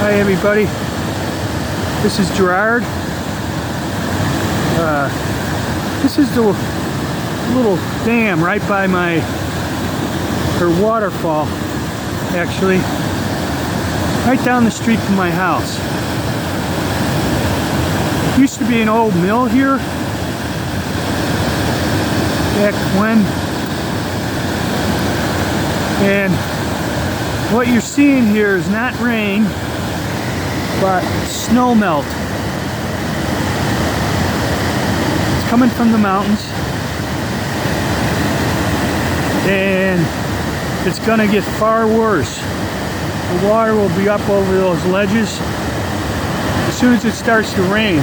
Hi everybody, this is Gerard. This is the little dam right by my, or waterfall actually, right down the street from my house. Used to be an old mill here back when, and what you're seeing here is not rain but snow melt. It's coming from the mountains and it's gonna get far worse. The water will be up over those ledges as soon as it starts to rain.